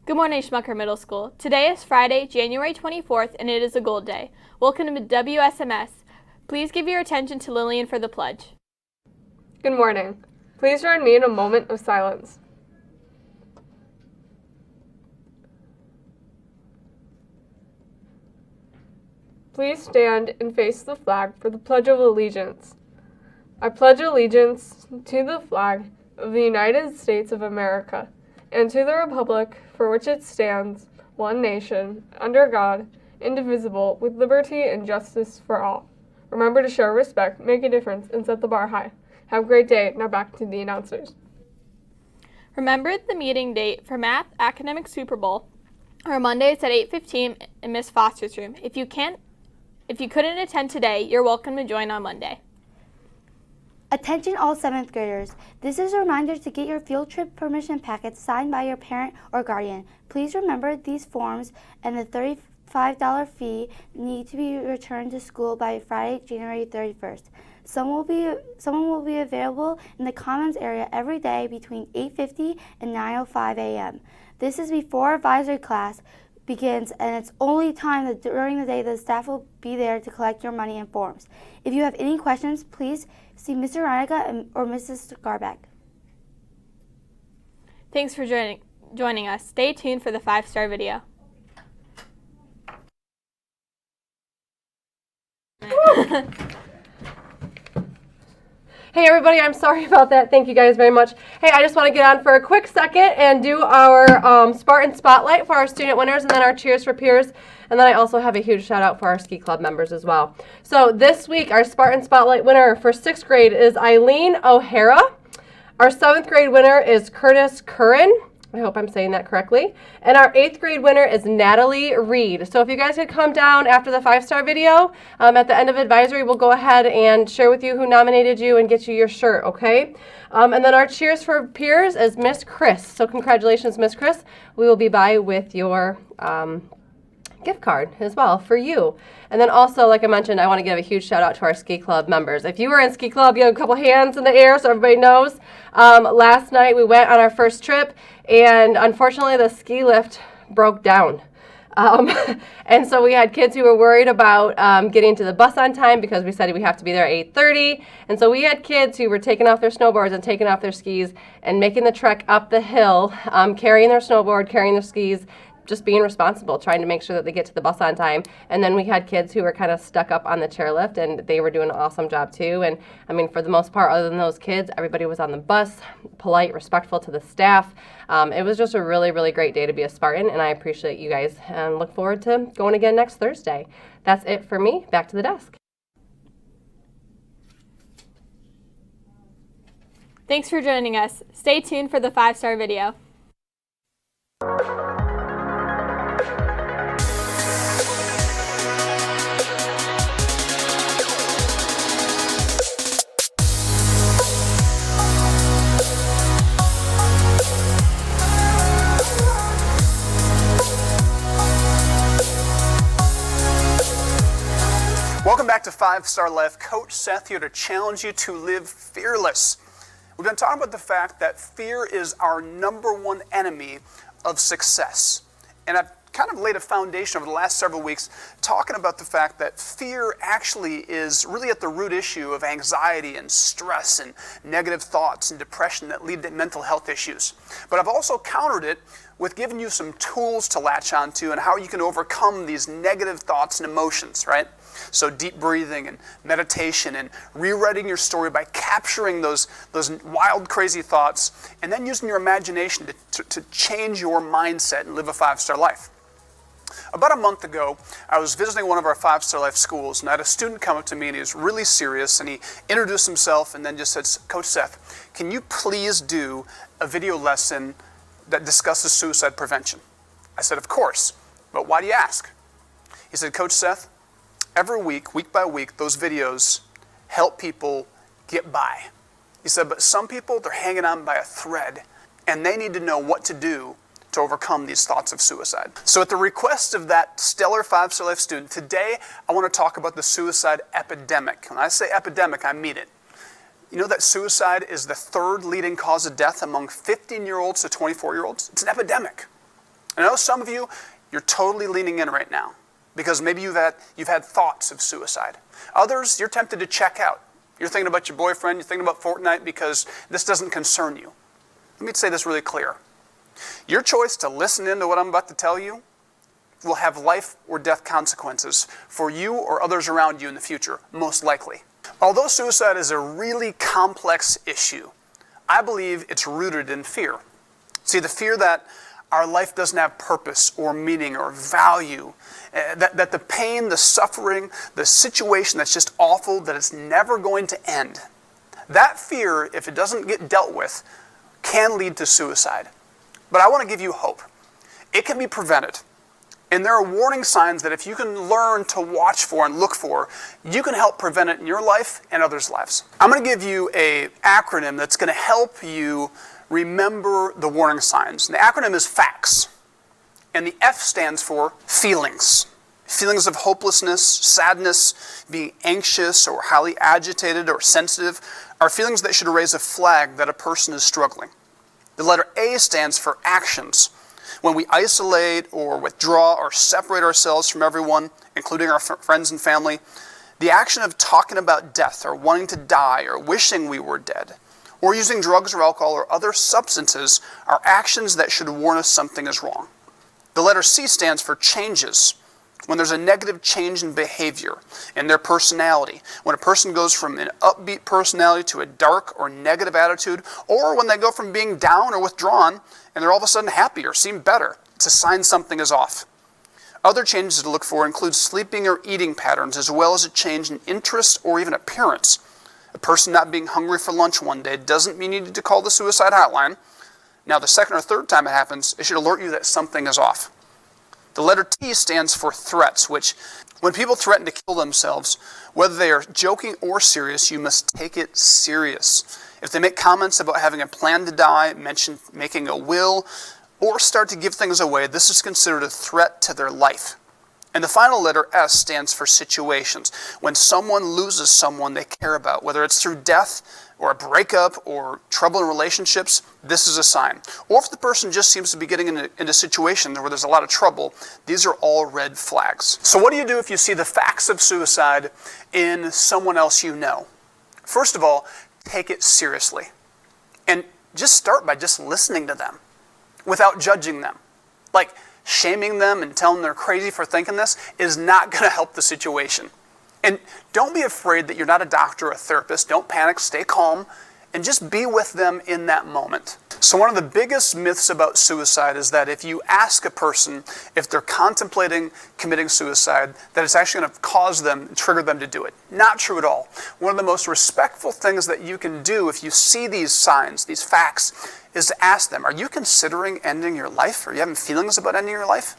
Good morning, Schmucker Middle School. Today is Friday, January 24th, and it is a gold day. Welcome to WSMS. Please give your attention to Lillian for the pledge. Good morning. Please join me in a moment of silence. Please stand and face the flag for the Pledge of Allegiance. I pledge allegiance to the flag of the United States of America and to the republic for which it stands, one nation, under God, indivisible, with liberty and justice for all. Remember to show respect, make a difference, and set the bar high. Have a great day. Now back to the announcers. Remember the meeting date for Math Academic Super Bowl are Mondays at 8:15 in Miss Foster's room. If you couldn't attend today, you're welcome to join on Monday. Attention all 7th graders. This is a reminder to get your field trip permission packets signed by your parent or guardian. Please remember these forms and the $35 fee need to be returned to school by Friday, January 31st. Someone will be available in the commons area every day between 8:50 and 9:05 a.m. This is before advisory class begins, and it's only time that during the day the staff will be there to collect your money and forms. If you have any questions, please see Mr. Reinica or Mrs. Garbeck. Thanks for joining us. Stay tuned for the 5-star video. Hey everybody, I'm sorry about that. Thank you guys very much. Hey, I just want to get on for a quick second and do our Spartan Spotlight for our student winners and then our Cheers for Peers. And then I also have a huge shout out for our ski club members as well. So this week, our Spartan Spotlight winner for 6th grade is Eileen O'Hara. Our 7th grade winner is Curtis Curran. I hope I'm saying that correctly. And our 8th grade winner is Natalie Reed. So if you guys could come down after the 5-star video, at the end of advisory, we'll go ahead and share with you who nominated you and get you your shirt, okay? And then our Cheers for Peers is Miss Chris. So congratulations, Miss Chris. We will be by with your gift card as well for you. And then also, like I mentioned, I want to give a huge shout out to our ski club members. If you were in ski club, you have a couple hands in the air so everybody knows. Last night we went on our first trip and unfortunately the ski lift broke down. And so we had kids who were worried about getting to the bus on time because we said we have to be there at 8:30. And so we had kids who were taking off their snowboards and taking off their skis and making the trek up the hill, carrying their snowboard, carrying their skis, just being responsible, trying to make sure that they get to the bus on time. And then we had kids who were kind of stuck up on the chairlift, and they were doing an awesome job too. And I mean, for the most part, other than those kids, everybody was on the bus, polite, respectful to the staff. It was just a really, really great day to be a Spartan, and I appreciate you guys and look forward to going again next Thursday. That's it for me. Back to the desk. Thanks for joining us. Stay tuned for the 5-star video. Welcome back to 5-Star Life. Coach Seth here to challenge you to live fearless. We've been talking about the fact that fear is our #1 enemy of success. And I've kind of laid a foundation over the last several weeks talking about the fact that fear actually is really at the root issue of anxiety and stress and negative thoughts and depression that lead to mental health issues. But I've also countered it with giving you some tools to latch onto and how you can overcome these negative thoughts and emotions, right? So deep breathing and meditation and rewriting your story by capturing those wild, crazy thoughts and then using your imagination to change your mindset and live a 5-star life. About a month ago, I was visiting one of our 5-Star Life schools, and I had a student come up to me, and he was really serious, and he introduced himself and then just said, "Coach Seth, can you please do a video lesson that discusses suicide prevention?" I said, "Of course, but why do you ask?" He said, "Coach Seth, every week by week, those videos help people get by." He said, "But some people, they're hanging on by a thread, and they need to know what to do to overcome these thoughts of suicide." So at the request of that stellar 5-Star Life student, today I want to talk about the suicide epidemic. When I say epidemic, I mean it. You know that suicide is the 3rd leading cause of death among 15-year-olds to 24-year-olds? It's an epidemic. I know some of you, you're totally leaning in right now because maybe you've had thoughts of suicide. Others, you're tempted to check out. You're thinking about your boyfriend, you're thinking about Fortnite because this doesn't concern you. Let me say this really clear. Your choice to listen in to what I'm about to tell you will have life or death consequences for you or others around you in the future, most likely. Although suicide is a really complex issue, I believe it's rooted in fear. See, the fear that our life doesn't have purpose or meaning or value, that the pain, the suffering, the situation that's just awful, that it's never going to end. That fear, if it doesn't get dealt with, can lead to suicide. But I want to give you hope. It can be prevented. And there are warning signs that if you can learn to watch for and look for, you can help prevent it in your life and others' lives. I'm going to give you an acronym that's going to help you remember the warning signs. And the acronym is FACTS. And the F stands for feelings. Feelings of hopelessness, sadness, being anxious or highly agitated or sensitive are feelings that should raise a flag that a person is struggling. The letter A stands for actions. When we isolate or withdraw or separate ourselves from everyone, including our friends and family, the action of talking about death or wanting to die or wishing we were dead, or using drugs or alcohol or other substances are actions that should warn us something is wrong. The letter C stands for changes. When there's a negative change in behavior, in their personality, when a person goes from an upbeat personality to a dark or negative attitude, or when they go from being down or withdrawn and they're all of a sudden happy or seem better, it's a sign something is off. Other changes to look for include sleeping or eating patterns, as well as a change in interest or even appearance. A person not being hungry for lunch one day doesn't mean you need to call the suicide hotline. Now, the second or third time it happens, it should alert you that something is off. The letter T stands for threats, which, when people threaten to kill themselves, whether they are joking or serious, you must take it serious. If they make comments about having a plan to die, mention making a will, or start to give things away, this is considered a threat to their life. And the final letter, S, stands for situations. When someone loses someone they care about, whether it's through death or a breakup or trouble in relationships, this is a sign. Or if the person just seems to be getting into situations where there's a lot of trouble, these are all red flags. So what do you do if you see the facts of suicide in someone else you know? First of all, take it seriously. And just start by just listening to them without judging them. Like, shaming them and telling them they're crazy for thinking this is not going to help the situation. And don't be afraid that you're not a doctor or a therapist. Don't panic, stay calm, and just be with them in that moment. So one of the biggest myths about suicide is that if you ask a person if they're contemplating committing suicide, that it's actually going to cause them, trigger them to do it. Not true at all. One of the most respectful things that you can do if you see these signs, these facts, is to ask them, are you considering ending your life? Are you having feelings about ending your life?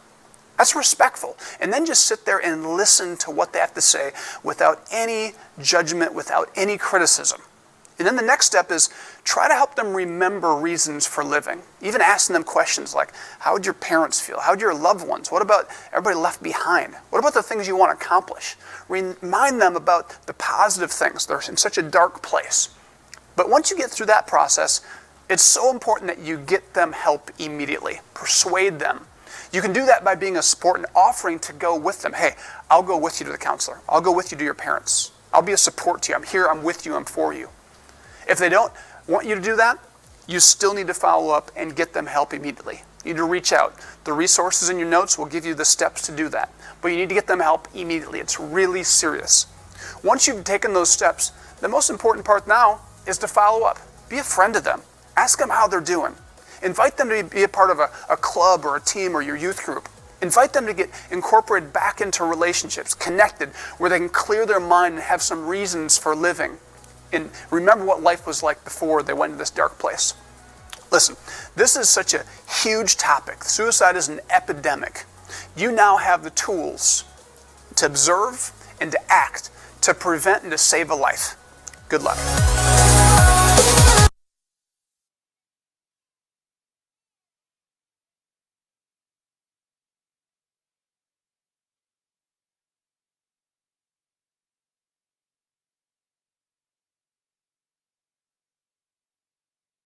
That's respectful. And then just sit there and listen to what they have to say without any judgment, without any criticism. And then the next step is try to help them remember reasons for living. Even asking them questions like, how would your parents feel? How would your loved ones? What about everybody left behind? What about the things you want to accomplish? Remind them about the positive things. They're in such a dark place. But once you get through that process, it's so important that you get them help immediately. Persuade them. You can do that by being a support and offering to go with them. Hey, I'll go with you to the counselor. I'll go with you to your parents. I'll be a support to you. I'm here, I'm with you, I'm for you. If they don't want you to do that, you still need to follow up and get them help immediately. You need to reach out. The resources in your notes will give you the steps to do that. But you need to get them help immediately. It's really serious. Once you've taken those steps, the most important part now is to follow up. Be a friend to them. Ask them how they're doing. Invite them to be a part of a club or a team or your youth group. Invite them to get incorporated back into relationships, connected, where they can clear their mind and have some reasons for living. And remember what life was like before they went into this dark place. Listen, this is such a huge topic. Suicide is an epidemic. You now have the tools to observe and to act, to prevent and to save a life. Good luck.